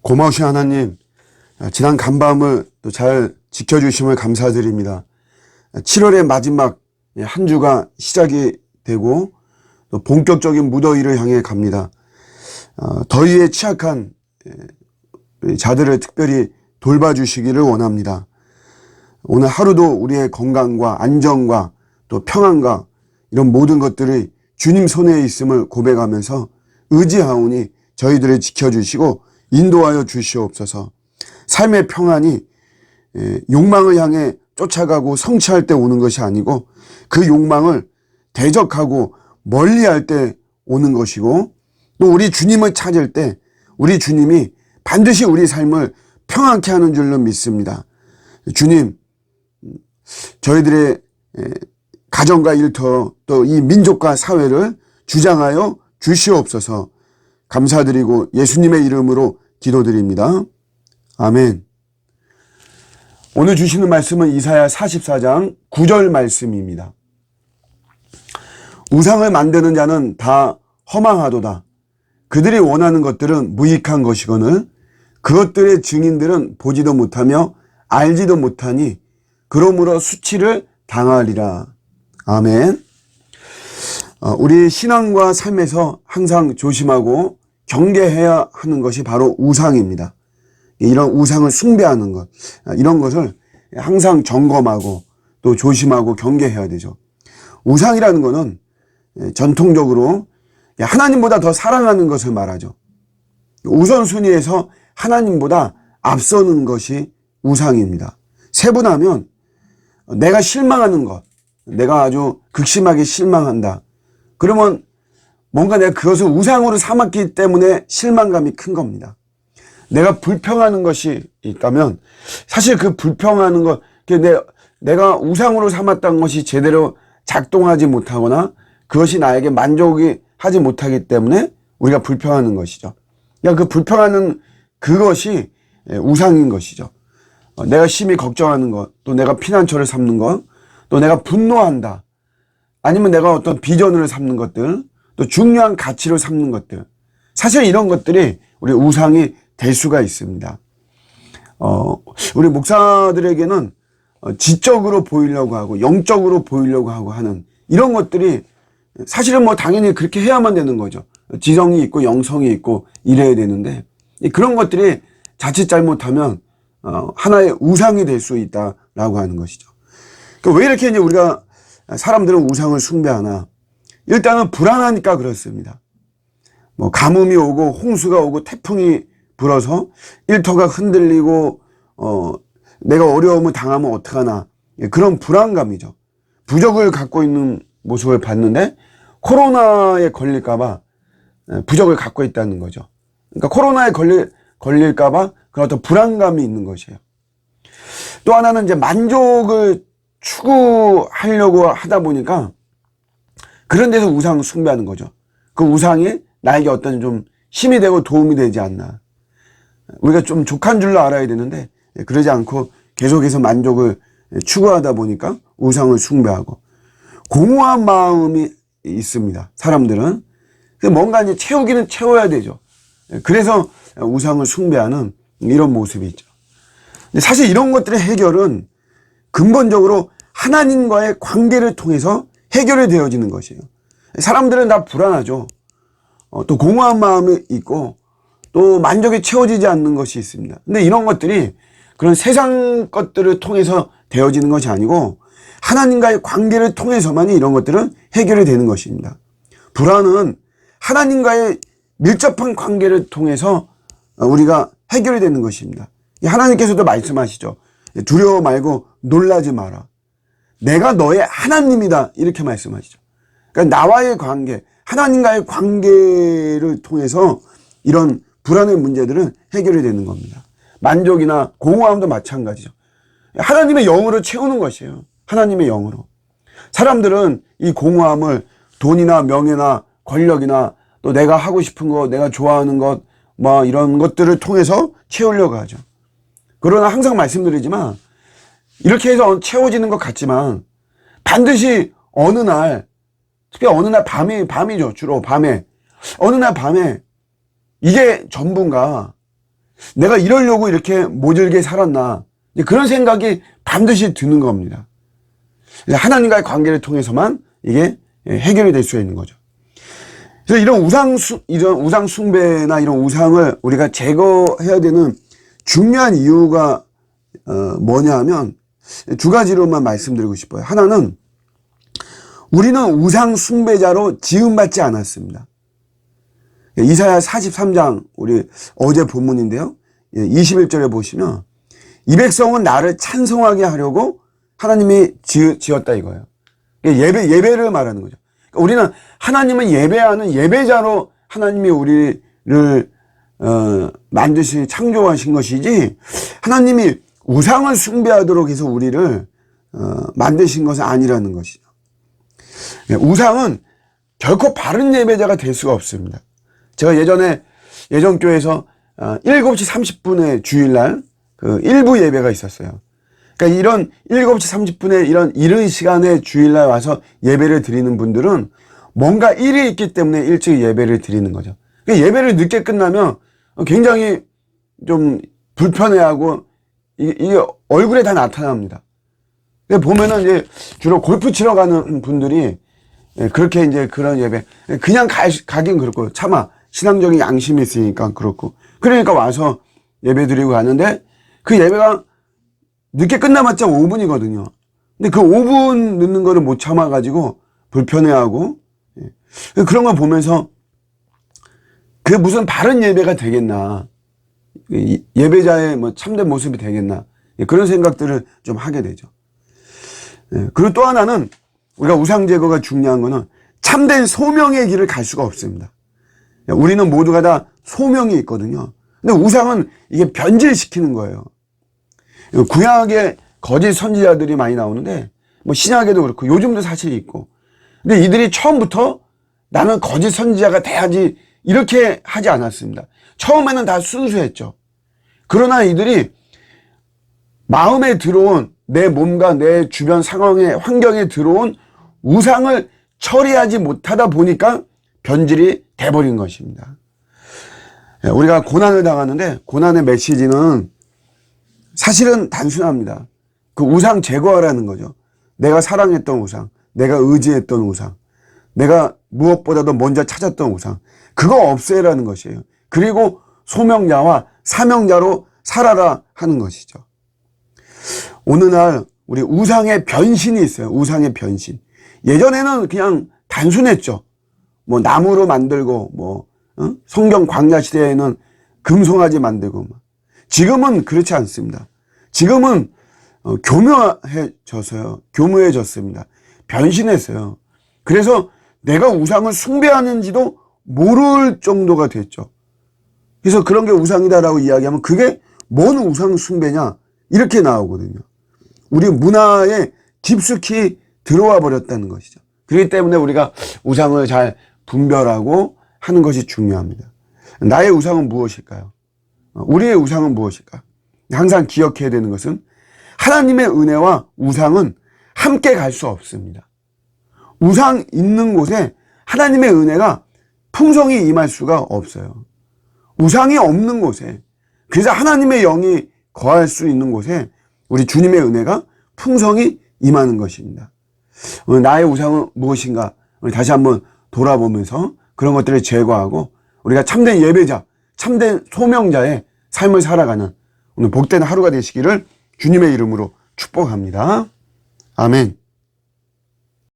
고마우신 하나님, 지난 간밤을 또 잘 지켜주심을 감사드립니다. 7월의 마지막 한 주가 시작이 되고 또 본격적인 무더위를 향해 갑니다. 더위에 취약한 자들을 특별히 돌봐주시기를 원합니다. 오늘 하루도 우리의 건강과 안정과 또 평안과 이런 모든 것들이 주님 손에 있음을 고백하면서 의지하오니 저희들을 지켜주시고 인도하여 주시옵소서. 삶의 평안이 욕망을 향해 쫓아가고 성취할 때 오는 것이 아니고 그 욕망을 대적하고 멀리할 때 오는 것이고, 또 우리 주님을 찾을 때 우리 주님이 반드시 우리 삶을 평안케 하는 줄로 믿습니다. 주님, 저희들의 가정과 일터 또 이 민족과 사회를 주장하여 주시옵소서. 감사드리고 예수님의 이름으로 기도드립니다. 아멘. 오늘 주시는 말씀은 이사야 44장 9절 말씀입니다. 우상을 만드는 자는 다 허망하도다. 그들이 원하는 것들은 무익한 것이거늘 그것들의 증인들은 보지도 못하며 알지도 못하니 그러므로 수치를 당하리라. 아멘. 우리 신앙과 삶에서 항상 조심하고 경계해야 하는 것이 바로 우상입니다. 이런 우상을 숭배하는 것, 이런 것을 항상 점검하고 또 조심하고 경계해야 되죠. 우상이라는 것은 전통적으로 하나님보다 더 사랑하는 것을 말하죠. 우선순위에서 하나님보다 앞서는 것이 우상입니다. 세분하면 내가 실망하는 것, 내가 아주 극심하게 실망한다. 그러면 뭔가 내가 그것을 우상으로 삼았기 때문에 실망감이 큰 겁니다. 내가 불평하는 것이 있다면 사실 그 불평하는 것, 내가 우상으로 삼았던 것이 제대로 작동하지 못하거나 그것이 나에게 만족이 하지 못하기 때문에 우리가 불평하는 것이죠. 그 불평하는 그것이 우상인 것이죠. 내가 심히 걱정하는 것, 또 내가 피난처를 삼는 것, 또 내가 분노한다. 아니면 내가 어떤 비전을 삼는 것들, 또 중요한 가치를 삼는 것들. 사실 이런 것들이 우리 우상이 될 수가 있습니다. 우리 목사들에게는 지적으로 보이려고 하고 영적으로 보이려고 하고 하는 이런 것들이 사실은 뭐 당연히 그렇게 해야만 되는 거죠. 지성이 있고 영성이 있고 이래야 되는데 그런 것들이 자칫 잘못하면 하나의 우상이 될 수 있다라고 하는 것이죠. 왜 이렇게 이제 우리가 사람들은 우상을 숭배하나? 일단은 불안하니까 그렇습니다. 뭐 가뭄이 오고 홍수가 오고 태풍이 불어서 일터가 흔들리고 내가 어려움을 당하면 어떡하나, 그런 불안감이죠. 부적을 갖고 있는 모습을 봤는데 코로나에 걸릴까봐 부적을 갖고 있다는 거죠. 그러니까 코로나에 걸릴까봐 그런 어떤 불안감이 있는 것이에요. 또 하나는 이제 만족을 추구하려고 하다 보니까 그런 데서 우상 숭배하는 거죠. 그 우상이 나에게 어떤 좀 힘이 되고 도움이 되지 않나. 우리가 좀 족한 줄로 알아야 되는데 그러지 않고 계속해서 만족을 추구하다 보니까 우상을 숭배하고, 공허한 마음이 있습니다. 사람들은 뭔가 이제 채우기는 채워야 되죠. 그래서 우상을 숭배하는 이런 모습이 있죠. 근데 사실 이런 것들의 해결은 근본적으로 하나님과의 관계를 통해서 해결이 되어지는 것이에요. 사람들은 다 불안하죠. 또 공허한 마음이 있고 또 만족이 채워지지 않는 것이 있습니다. 근데 이런 것들이 그런 세상 것들을 통해서 되어지는 것이 아니고 하나님과의 관계를 통해서만이 이런 것들은 해결이 되는 것입니다. 불안은 하나님과의 밀접한 관계를 통해서 우리가 해결이 되는 것입니다. 하나님께서도 말씀하시죠. 두려워 말고 놀라지 마라. 내가 너의 하나님이다. 이렇게 말씀하시죠. 그러니까 나와의 관계, 하나님과의 관계를 통해서 이런 불안의 문제들은 해결이 되는 겁니다. 만족이나 공허함도 마찬가지죠. 하나님의 영으로 채우는 것이에요. 하나님의 영으로. 사람들은 이 공허함을 돈이나 명예나 권력이나 또 내가 하고 싶은 것, 내가 좋아하는 것, 뭐 이런 것들을 통해서 채우려고 하죠. 그러나 항상 말씀드리지만 이렇게 해서 채워지는 것 같지만 반드시 어느 날, 특히 어느 날 밤이죠. 주로 밤에. 어느 날 밤에 이게 전부인가? 내가 이러려고 이렇게 모질게 살았나. 그런 생각이 반드시 드는 겁니다. 하나님과의 관계를 통해서만 이게 해결이 될 수가 있는 거죠. 그래서 이런 우상 숭배나 이런 우상을 우리가 제거해야 되는 중요한 이유가 뭐냐 하면 두 가지로만 말씀드리고 싶어요. 하나는 우리는 우상 숭배자로 지음받지 않았습니다. 이사야 43장 우리 어제 본문인데요. 21절에 보시면 이 백성은 나를 찬송하게 하려고 하나님이 지었다 이거예요. 예배를 말하는 거죠. 그러니까 우리는 하나님을 예배하는 예배자로 하나님이 우리를 만드신 창조하신 것이지 하나님이 우상을 숭배하도록 해서 우리를 만드신 것은 아니라는 것이죠. 우상은 결코 바른 예배자가 될 수가 없습니다. 제가 예전 교회에서 7시 30분에 주일날 그 일부 예배가 있었어요. 그러니까 이런 7시 30분에 이런 이른 시간에 주일날 와서 예배를 드리는 분들은 뭔가 일이 있기 때문에 일찍 예배를 드리는 거죠. 그러니까 예배를 늦게 끝나면 굉장히 좀 불편해하고 이게 얼굴에 다 나타납니다. 보면은 이제 주로 골프 치러 가는 분들이 그렇게 이제 그런 예배 그냥 가긴 그렇고 차마 신앙적인 양심이 있으니까 그렇고 그러니까 와서 예배 드리고 가는데 그 예배가 늦게 끝나봤자 5분이거든요. 근데 그 5분 늦는 거를 못 참아가지고 불편해하고 그런 걸 보면서 그게 무슨 바른 예배가 되겠나. 예배자의 뭐 참된 모습이 되겠나. 그런 생각들을 좀 하게 되죠. 그리고 또 하나는 우리가 우상 제거가 중요한 거는 참된 소명의 길을 갈 수가 없습니다. 우리는 모두가 다 소명이 있거든요. 근데 우상은 이게 변질시키는 거예요. 구약에 거짓 선지자들이 많이 나오는데 뭐 신약에도 그렇고 요즘도 사실 있고 근데 이들이 처음부터 나는 거짓 선지자가 돼야지 이렇게 하지 않았습니다. 처음에는 다 순수했죠. 그러나 이들이 마음에 들어온 내 몸과 내 주변 상황에 환경에 들어온 우상을 처리하지 못하다 보니까 변질이 돼버린 것입니다. 우리가 고난을 당하는데 고난의 메시지는 사실은 단순합니다. 그 우상 제거하라는 거죠. 내가 사랑했던 우상, 내가 의지했던 우상, 내가 무엇보다도 먼저 찾았던 우상, 그거 없애라는 것이에요. 그리고 소명자와 사명자로 살아라 하는 것이죠. 어느 날 우리 우상의 변신이 있어요. 우상의 변신. 예전에는 그냥 단순했죠. 뭐 나무로 만들고 성경 광야 시대에는 금송아지 만들고 지금은 그렇지 않습니다. 지금은 교묘해졌습니다. 변신했어요. 그래서 내가 우상을 숭배하는지도 모를 정도가 됐죠. 그래서 그런 게 우상이다라고 이야기하면 그게 뭔 우상 숭배냐 이렇게 나오거든요. 우리 문화에 깊숙이 들어와 버렸다는 것이죠. 그렇기 때문에 우리가 우상을 잘 분별하고 하는 것이 중요합니다. 나의 우상은 무엇일까요? 우리의 우상은 무엇일까? 항상 기억해야 되는 것은 하나님의 은혜와 우상은 함께 갈 수 없습니다. 우상 있는 곳에 하나님의 은혜가 풍성히 임할 수가 없어요. 우상이 없는 곳에, 그래서 하나님의 영이 거할 수 있는 곳에 우리 주님의 은혜가 풍성히 임하는 것입니다. 오늘 나의 우상은 무엇인가? 우리 다시 한번 돌아보면서 그런 것들을 제거하고 우리가 참된 예배자, 참된 소명자의 삶을 살아가는 오늘 복된 하루가 되시기를 주님의 이름으로 축복합니다. 아멘.